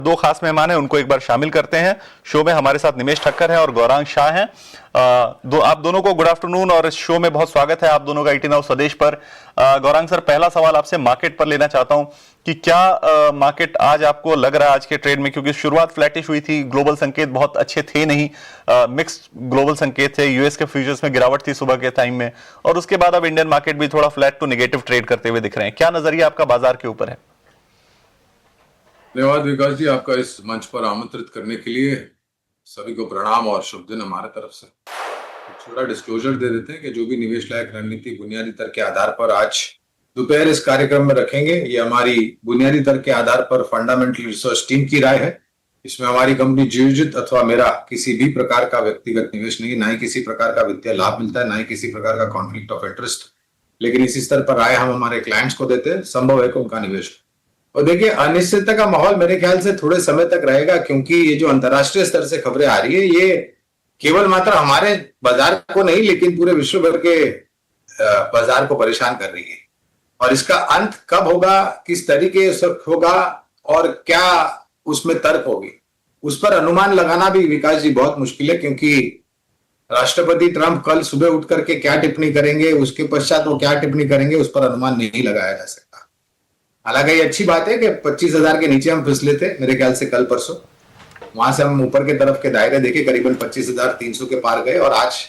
दो खास मेहमान हैं, उनको एक बार शामिल करते हैं शो में। हमारे साथ निमेश ठक्कर हैं और गौरांग शाह हैं। आप दोनों को गुड आफ्टरनून और इस शो में बहुत स्वागत है आप दोनों का 18 स्वदेश पर। गौरांग सर, पहला सवाल आपसे मार्केट पर लेना चाहता हूं कि क्या मार्केट आज आपको लग रहा है आज के ट्रेड में, क्योंकि शुरुआत फ्लैटिश हुई थी, ग्लोबल संकेत बहुत अच्छे थे नहीं, मिक्स्ड ग्लोबल संकेत थे, यूएस के फ्यूचर्स में गिरावट थी सुबह के टाइम में, और उसके बाद अब इंडियन मार्केट भी थोड़ा फ्लैट टू नेगेटिव ट्रेड करते हुए दिख रहे हैं। क्या नजरिया आपका बाजार के ऊपर है? धन्यवाद विकास जी, आपका इस मंच पर आमंत्रित करने के लिए। सभी को प्रणाम और शुभ दिन हमारे तरफ से। छोटा डिस्क्लोजर दे देते हैं कि जो भी निवेश लायक रणनीति बुनियादी दर के आधार पर आज दोपहर इस कार्यक्रम में रखेंगे, ये हमारी बुनियादी दर के आधार पर फंडामेंटल रिसर्च टीम की राय है। इसमें हमारी कंपनी जीवजित अथवा मेरा किसी भी प्रकार का व्यक्तिगत निवेश नहीं, ना ही किसी प्रकार का वित्तीय लाभ मिलता है, ना ही किसी प्रकार का कॉन्फ्लिक्ट ऑफ इंटरेस्ट। लेकिन इसी स्तर पर राय हम हमारे क्लाइंट्स को देते हैं, संभव है कि उनका निवेश। और देखिए, अनिश्चितता का माहौल मेरे ख्याल से थोड़े समय तक रहेगा, क्योंकि ये जो अंतर्राष्ट्रीय स्तर से खबरें आ रही है, ये केवल मात्र हमारे बाजार को नहीं लेकिन पूरे विश्व भर के बाजार को परेशान कर रही है। और इसका अंत कब होगा, किस तरीके से होगा और क्या उसमें तर्क होगी, उस पर अनुमान लगाना भी विकास जी बहुत मुश्किल है, क्योंकि राष्ट्रपति ट्रंप कल सुबह उठ करके क्या टिप्पणी करेंगे, उसके पश्चात वो क्या टिप्पणी करेंगे, उस पर अनुमान नहीं लगाया जा सकता। हालांकि ये अच्छी बात है कि 25,000 के नीचे हम फिसले थे मेरे ख्याल से कल परसों, वहां से हम ऊपर के तरफ के दायरे देखे करीबन 25,300 के पार गए और आज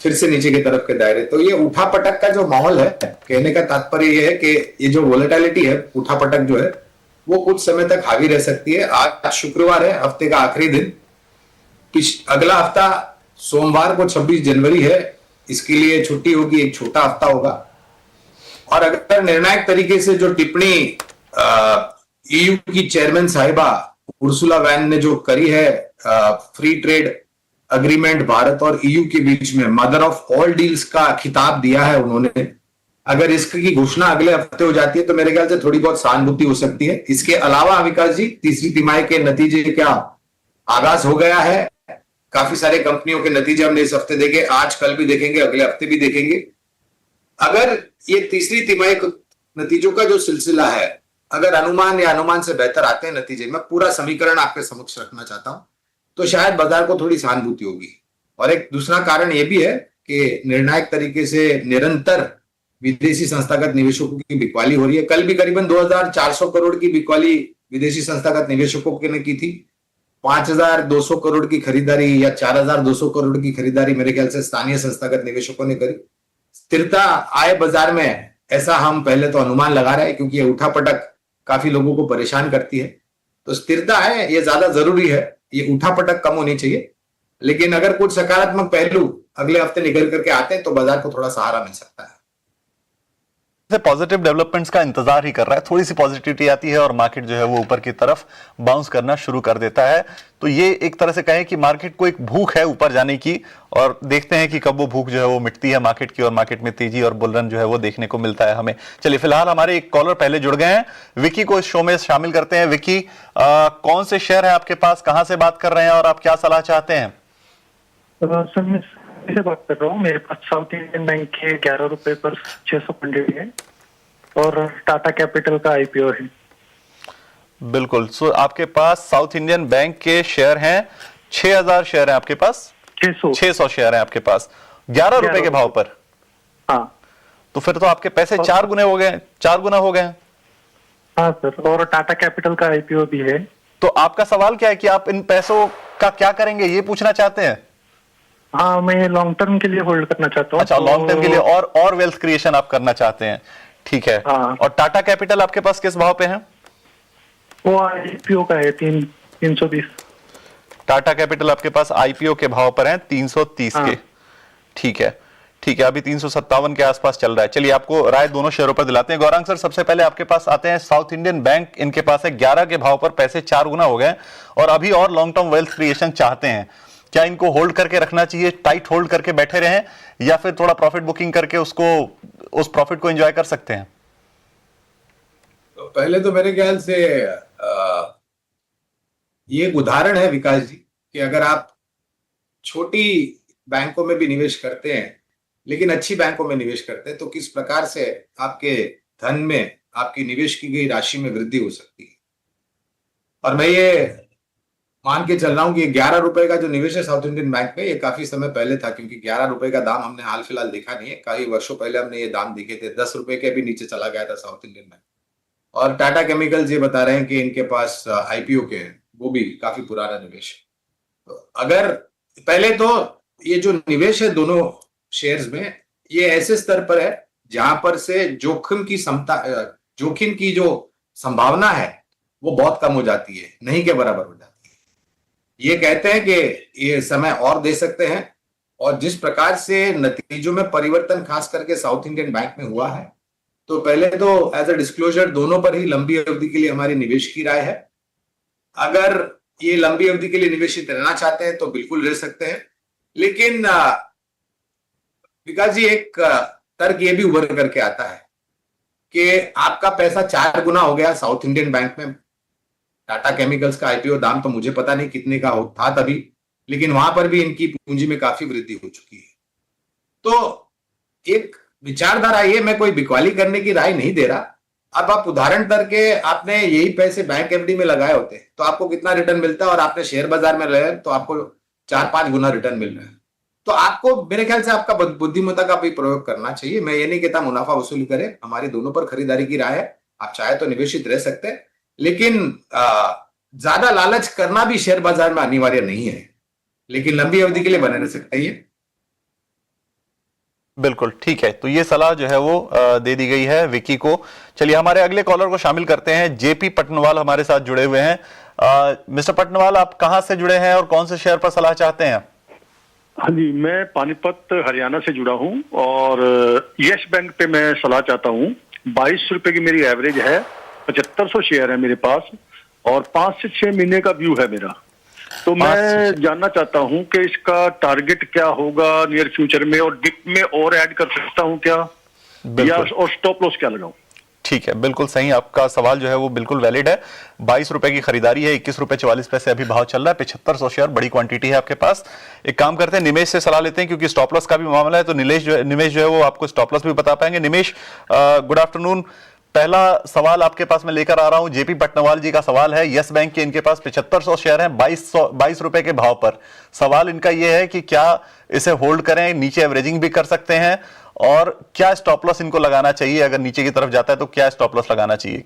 फिर से नीचे की तरफ के दायरे। तो ये उठा पटक का जो माहौल है, कहने का तात्पर्य ये है कि ये जो वोलेटिलिटी है, उठा पटक जो है, वो कुछ समय तक हावी रह सकती है। आज शुक्रवार है, हफ्ते का आखिरी दिन। अगला हफ्ता सोमवार को 26 जनवरी है, इसके लिए छुट्टी होगी, एक छोटा हफ्ता होगा। और अगर निर्णायक तरीके से जो टिप्पणी ईयू की चेयरमैन साहिबा उर्सुला वैन ने जो करी है, फ्री ट्रेड अग्रीमेंट भारत और ईयू के बीच में मदर ऑफ ऑल डील्स का खिताब दिया है उन्होंने, अगर इसकी घोषणा अगले हफ्ते हो जाती है तो मेरे ख्याल से थोड़ी बहुत सहानुभूति हो सकती है। इसके अलावा विकास जी, तीसरी तिमाही के नतीजे क्या आगाज हो गया है। काफी सारे कंपनियों के नतीजे हमने इस हफ्ते देखे, आज कल भी देखेंगे, अगले हफ्ते भी देखेंगे। अगर ये तीसरी तिमाही नतीजों का जो सिलसिला है, अगर अनुमान या अनुमान से बेहतर आते हैं नतीजे, मैं पूरा समीकरण आपके समक्ष रखना चाहता हूं, तो शायद बाजार को थोड़ी सहानुभूति होगी। और एक दूसरा कारण यह भी है कि निर्णायक तरीके से निरंतर विदेशी संस्थागत निवेशकों की बिकवाली हो रही है। कल भी करीबन 2,400 करोड़ की बिकवाली विदेशी संस्थागत निवेशकों ने की थी। 5,200 करोड़ की खरीदारी या 4,200 करोड़ की खरीदारी मेरे ख्याल से स्थानीय संस्थागत निवेशकों ने करी। स्थिरता आए बाजार में, ऐसा हम पहले तो अनुमान लगा रहे हैं, क्योंकि ये उठापटक काफी लोगों को परेशान करती है। तो स्थिरता है, ये ज्यादा जरूरी है, ये उठापटक कम होनी चाहिए। लेकिन अगर कुछ सकारात्मक पहलू अगले हफ्ते निकल करके आते हैं तो बाजार को थोड़ा सहारा मिल सकता है। पॉजिटिव डेवलपमेंट्स का इंतजार ही कर रहा है, थोड़ी सी पॉजिटिविटी आती है और मार्केट जो है वो ऊपर की तरफ बाउंस करना शुरू कर देता है। तो ये एक तरह से कहें कि मार्केट को एक भूख है ऊपर जाने की, और देखते हैं कि कब वो भूख जो है वो मिटती है मार्केट की और मार्केट में तेजी और बुल रन जो है वो देखने को मिलता है हमें। चलिए, फिलहाल हमारे एक कॉलर पहले जुड़ गए हैं, विकी को इस शो में शामिल करते हैं। विकी, कौन से शेयर है आपके पास, कहां से बात कर रहे हैं और आप क्या सलाह चाहते हैं? सर, से बात कर रहा हूँ। मेरे पास साउथ इंडियन बैंक के 11 रुपए पर 600 फंडेड है और टाटा कैपिटल का आईपीओ है। बिल्कुल। सो आपके पास साउथ इंडियन बैंक के शेयर हैं, 6,000 शेयर हैं आपके पास, 600 शेयर हैं आपके पास 11 रुपए के भाव पर। हाँ, तो फिर तो आपके पैसे 4 गुना हो गए, 4 गुना हो गए। हाँ सर, और टाटा कैपिटल का आईपीओ भी है। तो आपका सवाल क्या है कि आप इन पैसों का क्या करेंगे, ये पूछना चाहते हैं? हाँ, मैं लॉन्ग टर्म के लिए होल्ड करना चाहता हूँ। अच्छा, लॉन्ग टर्म के लिए और वेल्थ क्रिएशन आप करना चाहते हैं, ठीक है। हाँ। और टाटा कैपिटल आपके पास किस भाव पे है? वो आईपीओ का है 330। टाटा कैपिटल आपके पास आईपीओ के भाव पर है 330 हाँ। के, ठीक है, ठीक है। अभी 357 के आसपास चल रहा है। चलिए, आपको राय दोनों शेयरों पर दिलाते हैं। गौरांग सर, सबसे पहले आपके पास आते हैं साउथ इंडियन बैंक, इनके पास है 11 के भाव पर, पैसे 4 गुना हो गए और अभी और लॉन्ग टर्म वेल्थ क्रिएशन चाहते हैं। क्या इनको होल्ड करके रखना चाहिए, टाइट होल्ड करके बैठे रहें, या फिर थोड़ा प्रॉफिट बुकिंग करके उस प्रॉफिट को एंजॉय कर सकते हैं? तो पहले तो मेरे ख्याल से ये एक उदाहरण है विकास जी कि अगर आप छोटी बैंकों में भी निवेश करते हैं लेकिन अच्छी बैंकों में निवेश करते हैं तो किस प्रकार से आपके धन में, आपकी निवेश की गई राशि में वृद्धि हो सकती है। और मैं ये मान के चल रहा हूं कि 11 रुपए का जो निवेश है साउथ इंडियन बैंक में, ये काफी समय पहले था, क्योंकि 11 रुपए का दाम हमने हाल फिलहाल देखा नहीं है। कई वर्षों पहले हमने ये दाम देखे थे, 10 रुपए के भी नीचे चला गया था साउथ इंडियन बैंक। और टाटा केमिकल्स ये बता रहे हैं कि इनके पास आईपीओ के हैं, वो भी काफी पुराना निवेश है। तो अगर पहले तो ये जो निवेश है दोनों शेयर्स में, ये ऐसे स्तर पर है जहां पर से जोखिम की जो संभावना है वो बहुत कम हो जाती है, नहीं के बराबर हो जाती है। ये कहते हैं कि ये समय और दे सकते हैं, और जिस प्रकार से नतीजों में परिवर्तन खास करके साउथ इंडियन बैंक में हुआ है, तो पहले तो एज अ डिस्क्लोजर दोनों पर ही लंबी अवधि के लिए हमारी निवेश की राय है। अगर ये लंबी अवधि के लिए निवेशित रहना चाहते हैं तो बिल्कुल रह सकते हैं, लेकिन विकास जी एक तर्क ये भी उभर करके आता है कि आपका पैसा 4 गुना हो गया साउथ इंडियन बैंक में। टाटा केमिकल्स का आईपीओ दाम तो मुझे पता नहीं कितने का था तभी, लेकिन वहां पर भी इनकी पूंजी में काफी वृद्धि हो चुकी है। तो एक विचारधारा, ये मैं कोई बिकवाली करने की राय नहीं दे रहा। अब आप उदाहरण करके आपने यही पैसे बैंक एफडी में लगाए होते तो आपको कितना रिटर्न मिलता है, और आपने शेयर बाजार में लगाए तो आपको 4-5 गुना रिटर्न मिल रहा है। तो आपको मेरे ख्याल से आपका बुद्धिमत्ता का भी प्रयोग करना चाहिए। मैं ये नहीं कहता मुनाफा वसूली करें, हमारी दोनों पर खरीदारी की राय है। आप चाहे तो निवेशित रह सकते हैं, लेकिन ज्यादा लालच करना भी शेयर बाजार में अनिवार्य नहीं है, लेकिन लंबी अवधि के लिए बने रह सकते हैं। बिल्कुल ठीक है, तो ये सलाह जो है वो दे दी गई है विकी को। चलिए हमारे अगले कॉलर को शामिल करते हैं। जेपी पटनवाल हमारे साथ जुड़े हुए हैं। मिस्टर पटनवाल, आप कहां से जुड़े हैं और कौन से शेयर पर सलाह चाहते हैं? हाँ जी, मैं पानीपत हरियाणा से जुड़ा हूँ और यस बैंक पे मैं सलाह चाहता हूँ। 22 रुपए की मेरी एवरेज है, 7500 शेयर है मेरे पास, और 5 से 6 महीने का व्यू है मेरा। तो मैं जानना चाहता हूँ कि इसका टारगेट क्या होगा नियर फ्यूचर में, और डिप में और ऐड कर सकता हूँ क्या, या और स्टॉप लॉस क्या लगाऊं? ठीक है, बिल्कुल सही, आपका सवाल जो है वो बिल्कुल वैलिड है। 22 रुपए की खरीदारी है, 21 रुपए 44 पैसे अभी भाव चल रहा है। 7500 शेयर, बड़ी क्वांटिटी है आपके पास। एक काम करते हैं, निमेश से सलाह लेते हैं, क्योंकि स्टॉप लॉस का भी मामला है, तो निमेश जो है वो आपको स्टॉप लॉस भी बता पाएंगे। निमेश, गुड आफ्टरनून। पहला सवाल आपके पास मैं लेकर आ रहा हूं, जेपी पटनवाल जी का सवाल है। यस बैंक के इनके पास 7500 शेयर हैं 22 रुपए के भाव पर। सवाल इनका यह है कि क्या इसे होल्ड करें, नीचे एवरेजिंग भी कर सकते हैं, और क्या स्टॉप लॉस इनको लगाना चाहिए? अगर नीचे की तरफ जाता है तो क्या स्टॉप लॉस लगाना चाहिए?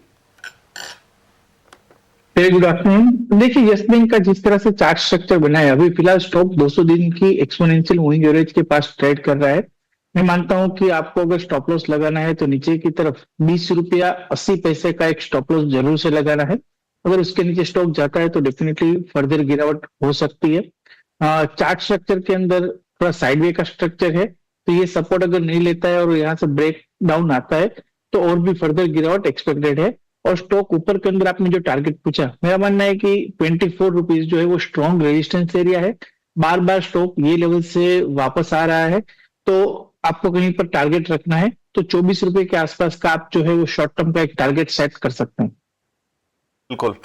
Good afternoon. देखिए, यस बैंक का जिस तरह से चार्ट स्ट्रक्चर बना है, अभी फिलहाल स्टॉक 200 दिन की एक्सपोनेंशियल मूविंग एवरेज के पास ट्रेड कर रहा है। मैं मानता हूं कि आपको अगर स्टॉप लॉस लगाना है तो नीचे की तरफ 20 रुपया 80 पैसे का एक स्टॉप लॉस जरूर से लगाना है। अगर उसके नीचे स्टॉक जाता है तो डेफिनेटली फर्दर गिरावट हो सकती है। चार्ट स्ट्रक्चर के अंदर थोड़ा साइडवे का स्ट्रक्चर है, तो ये सपोर्ट अगर नहीं लेता है और यहाँ से ब्रेक डाउन आता है तो और भी फर्दर गिरावट एक्सपेक्टेड है। और स्टॉक ऊपर के अंदर आपने जो टारगेट पूछा, मेरा मानना है कि 24 रुपीज जो है वो स्ट्रॉन्ग रेजिस्टेंस एरिया है। बार बार स्टॉक ये लेवल से वापस आ रहा है, तो आपको कहीं पर टारगेट रखना है तो 24 रुपए के आसपास का आप जो है वो शॉर्ट टर्म का एक टारगेट सेट कर सकते हैं। बिल्कुल,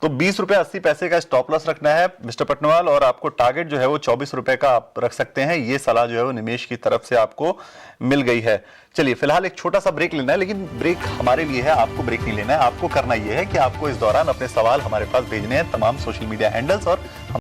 तो 20 रुपए 80 पैसे का स्टॉप लॉस रखना है मिस्टर पटनवाल, और आपको टारगेट जो है वो 24 रुपए का आप रख सकते हैं। ये सलाह जो है वो निमेश की तरफ से आपको मिल गई है। चलिए फिलहाल एक छोटा सा ब्रेक लेना है, लेकिन ब्रेक हमारे लिए है, आपको ब्रेक नहीं लेना है। आपको करना यह है कि आपको इस दौरान अपने सवाल हमारे पास भेजने हैं तमाम सोशल मीडिया हैंडल्स, और